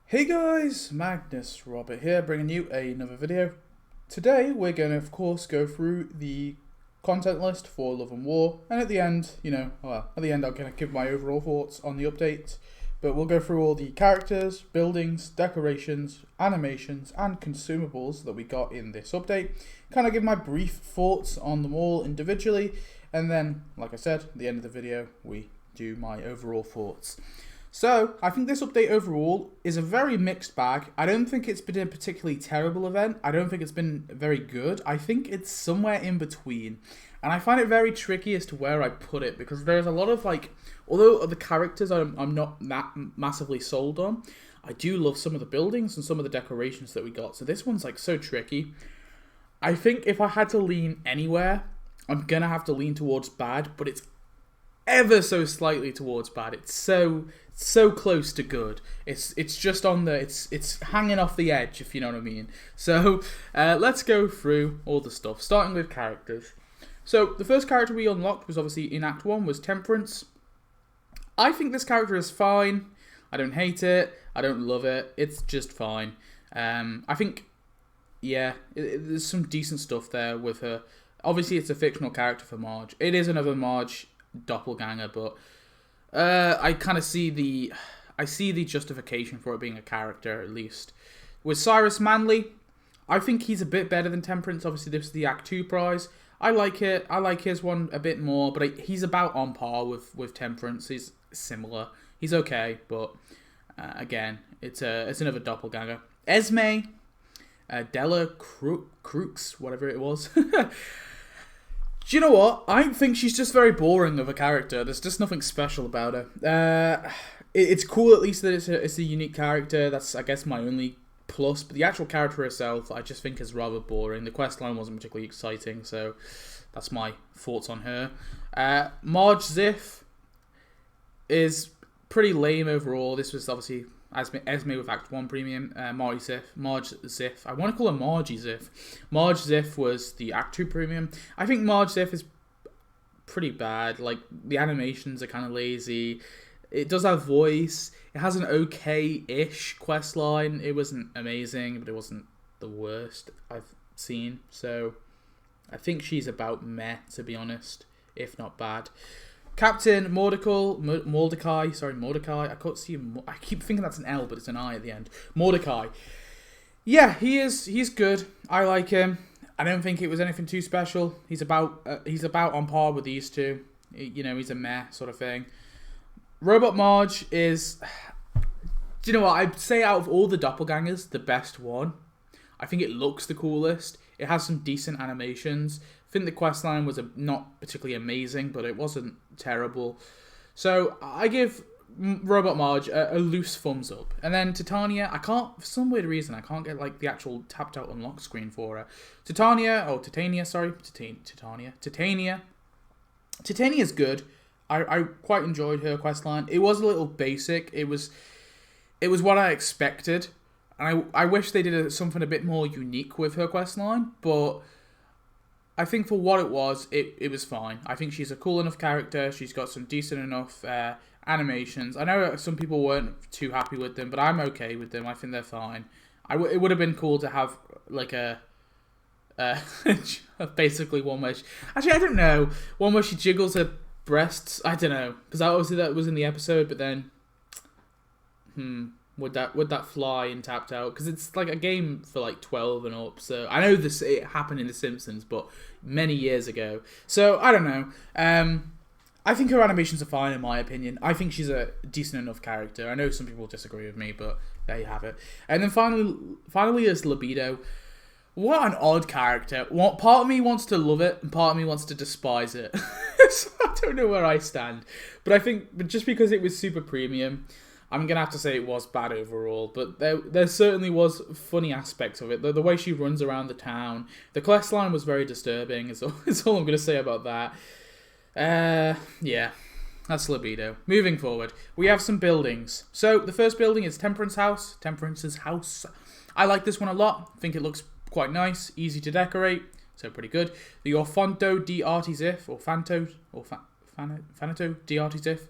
Hey guys, Magnus Robert here, bringing you another video. Today we're going to of course go through the content list for Love and War, and at the end, at the end I'm going to give my overall thoughts on the update, but we'll go through all the characters, buildings, decorations, animations and consumables that we got in this update, kind of give my brief thoughts on them all individually, and then, like I said, at the end of the video we do my overall thoughts. So, I think this update overall is a very mixed bag. I don't think it's been a particularly terrible event. I don't think it's been very good. I think it's somewhere in between. And I find it very tricky as to where I put it, because there's a lot of, although the characters I'm not that massively sold on, I do love some of the buildings and some of the decorations that we got. So this one's so tricky. I think if I had to lean anywhere, I'm going to have to lean towards bad, but it's ever so slightly towards bad. It's so close to good. It's just on the it's hanging off the edge, if you know what I mean. So let's go through all the stuff, starting with characters. So the first character we unlocked was obviously in Act 1 was Temperance. I think this character is fine. I don't hate it. I don't love it. It's just fine. I think, yeah, there's some decent stuff there with her. Obviously, it's a fictional character for Marge. It is another Marge doppelganger, but I kind of see the justification for it being a character, at least. With Cyrus Manley, I think he's a bit better than Temperance. Obviously, this is the Act 2 prize. I like it. I like his one a bit more, but he's about on par with Temperance. He's similar. He's okay, but again, it's another doppelganger. Esme, Della Crooks, whatever it was. Do you know what? I think she's just very boring of a character. There's just nothing special about her. It's cool at least that it's a unique character. That's, I guess, my only plus. But the actual character herself, I just think is rather boring. The questline wasn't particularly exciting, so that's my thoughts on her. Marge Ziff is pretty lame overall. This was obviously Esme with Act 1 Premium, Marge Ziff. I want to call her Margie Ziff. Marge Ziff was the Act 2 Premium. I think Marge Ziff is pretty bad. The animations are kind of lazy. It does have voice. It has an okay-ish questline. It wasn't amazing, but it wasn't the worst I've seen. So, I think she's about meh, to be honest, if not bad. Captain Mordecai. I can't see him. I keep thinking that's an L, but it's an I at the end. Mordecai. Yeah, he's good. I like him. I don't think it was anything too special. He's about on par with these two. He's a meh sort of thing. Robot Marge is, do you know what? I'd say out of all the doppelgangers, the best one. I think it looks the coolest. It has some decent animations. I think the questline was not particularly amazing, but it wasn't terrible. So I give Robot Marge a loose thumbs up. And then Titania, for some weird reason, I can't get the actual tapped out unlock screen for her. Titania. Titania's good. I quite enjoyed her questline. It was a little basic. It was what I expected. And I wish they did something a bit more unique with her questline, but I think for what it was, it was fine. I think she's a cool enough character. She's got some decent enough animations. I know some people weren't too happy with them, but I'm okay with them. I think they're fine. It would have been cool to have basically one where actually I don't know, one where she jiggles her breasts. I don't know, because obviously that was in the episode, but then would that fly in tapped out? Because it's a game for 12 and up. So I know it happened in The Simpsons, but many years ago. So I don't know. I think her animations are fine in my opinion. I think she's a decent enough character. I know some people disagree with me, but there you have it. And then finally is Libido. What an odd character. Part of me wants to love it, and part of me wants to despise it. So I don't know where I stand. But I think just because it was super premium, I'm going to have to say it was bad overall, but there certainly was funny aspects of it. The way she runs around the town. The questline was very disturbing, is all I'm going to say about that. Yeah, that's Libido. Moving forward, we have some buildings. So, the first building is Temperance's house. I like this one a lot. I think it looks quite nice, easy to decorate, so pretty good. The Orfanto d'Artisif, or Fanato d'Artisif.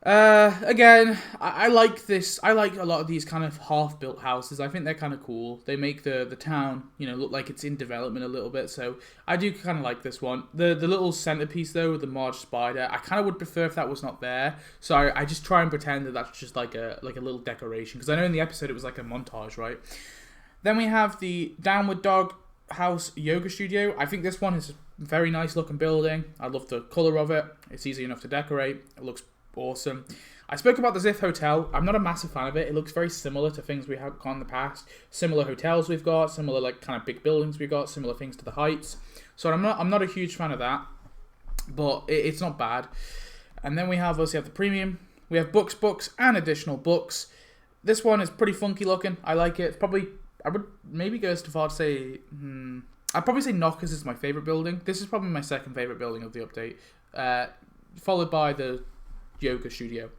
Again, I like this. I like a lot of these kind of half-built houses. I think they're kind of cool. They make the town, look like it's in development a little bit. So I do kind of like this one. The little centerpiece though, with the Marge spider, I kind of would prefer if that was not there. So I just try and pretend that that's just like a little decoration, because I know in the episode it was like a montage, right? Then we have the Downward Dog House Yoga Studio. I think this one is a very nice looking building. I love the color of it. It's easy enough to decorate. It looks awesome. I spoke about the Ziff Hotel. I'm not a massive fan of it. It looks very similar to things we have got in the past. Similar hotels we've got, similar like kind of big buildings we've got, similar things to the Heights. So I'm not a huge fan of that, but it's not bad. And then we obviously have the premium. We have books, and additional books. This one is pretty funky looking. I like it. It's probably, I would maybe go as far to say, I'd probably say Knockers is my favorite building. This is probably my second favorite building of the update, followed by the Yoga Studio.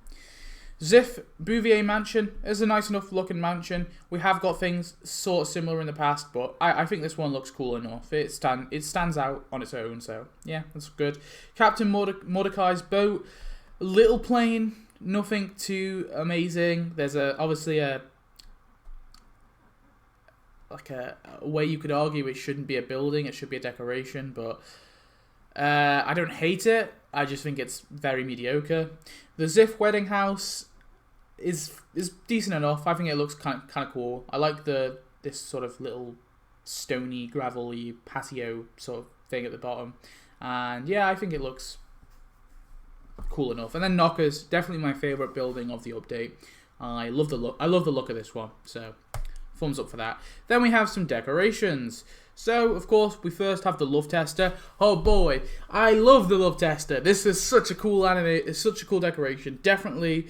Ziff Bouvier Mansion is a nice enough looking mansion. We have got things sort of similar in the past, but I think this one looks cool enough. It stands out on its own, so yeah, that's good. Captain Mordecai's boat, little plain, nothing too amazing. There's obviously a way you could argue it shouldn't be a building, it should be a decoration, but I don't hate it. I just think it's very mediocre. The Ziff Wedding House is decent enough. I think it looks kind of cool. I like this sort of little stony, gravelly patio sort of thing at the bottom, and yeah, I think it looks cool enough. And then Knockers, definitely my favorite building of the update. I love the look. I love the look of this one. So thumbs up for that. Then we have some decorations. So, of course, we first have the Love Tester. Oh boy, I love the Love Tester. This is such a cool it's such a cool decoration. Definitely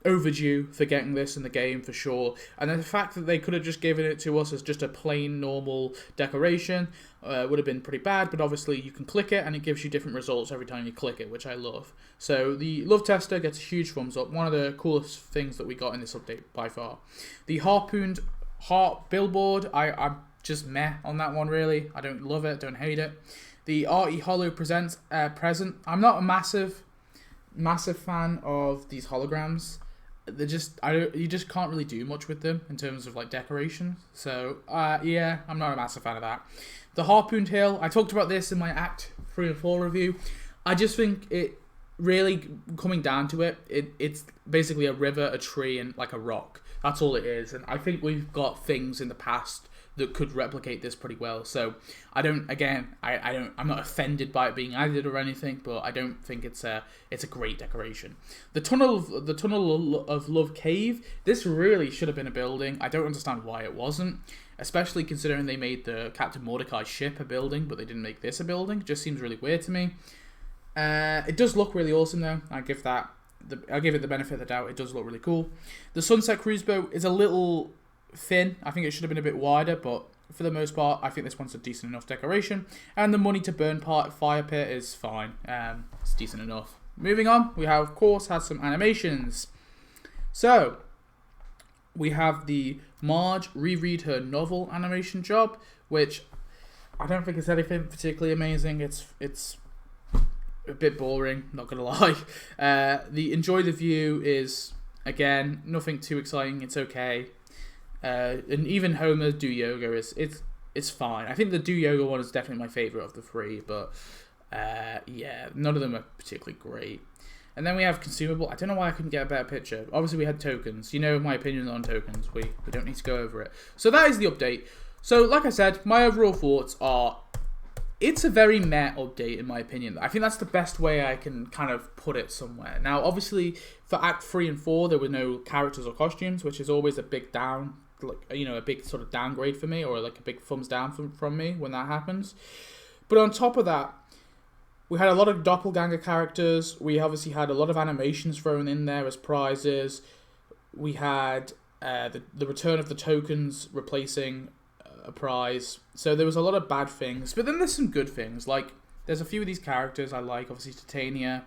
overdue for getting this in the game for sure. And the fact that they could have just given it to us as just a plain normal decoration would have been pretty bad, but obviously you can click it and it gives you different results every time you click it, which I love. So the Love Tester gets a huge thumbs up. One of the coolest things that we got in this update by far. The Harpooned Heart Billboard, I'm just meh on that one, really. I don't love it, don't hate it. The Artie Hollow presents present. I'm not a massive fan of these holograms. They're just you just can't really do much with them in terms of like decoration. So yeah, I'm not a massive fan of that. The Harpooned Hill, I talked about this in my Act 3 and 4 review. I just think it really, coming down to it's basically a river, a tree, and like a rock. That's all it is. And I think we've got things in the past that could replicate this pretty well. So I'm not offended by it being added or anything, but I don't think it's a great decoration. The Tunnel of Love Cave, this really should have been a building. I don't understand why it wasn't, especially considering they made the Captain Mordecai ship a building, but they didn't make this a building. It just seems really weird to me. It does look really awesome though. I'll give it the benefit of the doubt. It does look really cool. The Sunset Cruise Boat is a little thin. I think it should have been a bit wider, but for the most part, I think this one's a decent enough decoration. And the Money to Burn fire pit is fine. It's decent enough. Moving on, we have, of course, had some animations. So, we have the Marge reread her novel animation job, which I don't think it's anything particularly amazing. It's a bit boring, not gonna lie. The Enjoy the View is, again, nothing too exciting. It's okay. And even Homer Do Yoga it's fine. I think the Do Yoga one is definitely my favourite of the three, but yeah, none of them are particularly great. And then we have Consumable. I don't know why I couldn't get a better picture. Obviously, we had tokens. You know my opinion on tokens. We don't need to go over it. So that is the update. So, like I said, my overall thoughts are, it's a very meh update in my opinion. I think that's the best way I can kind of put it somewhere. Now, obviously, for Act 3 and 4, there were no characters or costumes, which is always a big down, a big sort of downgrade for me, or like a big thumbs down from me when that happens. But on top of that, we had a lot of doppelganger characters. We obviously had a lot of animations thrown in there as prizes. We had the return of the tokens replacing a prize. So there was a lot of bad things, but then there's some good things. Like, there's a few of these characters I like. Obviously, Titania,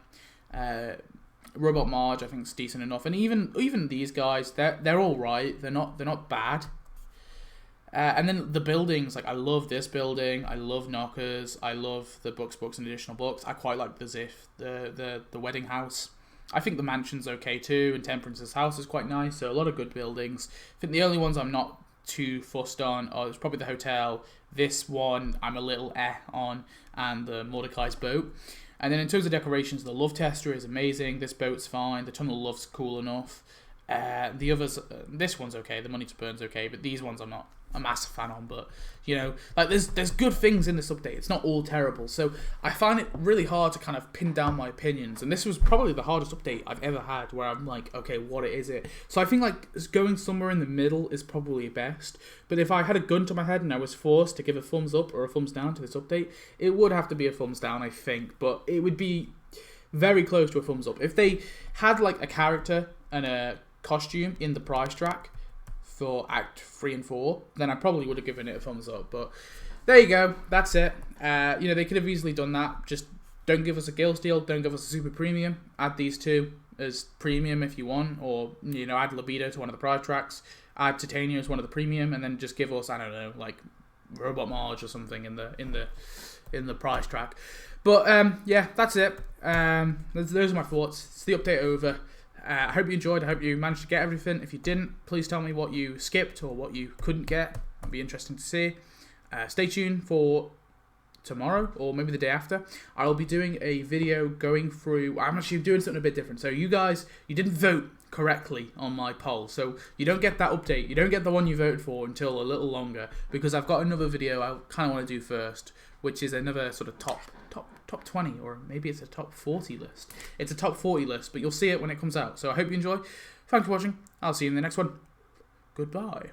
Robot Marge, I think is decent enough, and even these guys, they're all right. They're not bad. And then the buildings, like, I love this building. I love Knockers. I love the books, and additional books. I quite like the Ziff, the wedding house. I think the mansion's okay too, and Temperance's house is quite nice, so a lot of good buildings. I think the only ones I'm not too fussed on are probably the hotel, this one I'm a little on, and the Mordecai's boat. And then in terms of decorations, the love tester is amazing, this boat's fine, the tunnel of love's cool enough. The others, this one's okay, the money to burn's okay, but these ones I'm not a massive fan on. But you know, like there's good things in this update. It's not all terrible. So I find it really hard to kind of pin down my opinions. And this was probably the hardest update I've ever had, where I'm like, okay, what is it? So I think like going somewhere in the middle is probably best. But if I had a gun to my head and I was forced to give a thumbs up or a thumbs down to this update, it would have to be a thumbs down, I think. But it would be very close to a thumbs up if they had like a character and a costume in the prize track for Act 3 and 4, then I probably would have given it a thumbs up. But there you go, that's it. You know, they could have easily done that. Just don't give us a Guild Steel, don't give us a Super Premium. Add these two as Premium if you want, or you know, add Libido to one of the prize tracks, add Titania as one of the Premium, and then just give us, I don't know, like Robot Marge or something in the prize track. But yeah, that's it. Those are my thoughts. It's the update over. I hope you enjoyed. I hope you managed to get everything. If you didn't, please tell me what you skipped or what you couldn't get. It'd be interesting to see. Stay tuned for tomorrow or maybe the day after. I'll be doing a video going through... I'm actually doing something a bit different. So you guys, you didn't vote correctly on my poll. So you don't get that update. You don't get the one you voted for until a little longer, because I've got another video I kind of want to do first, which is another sort of top 20, or maybe it's a top 40 list. It's a top 40 list, but you'll see it when it comes out. So I hope you enjoy. Thanks for watching. I'll see you in the next one. Goodbye.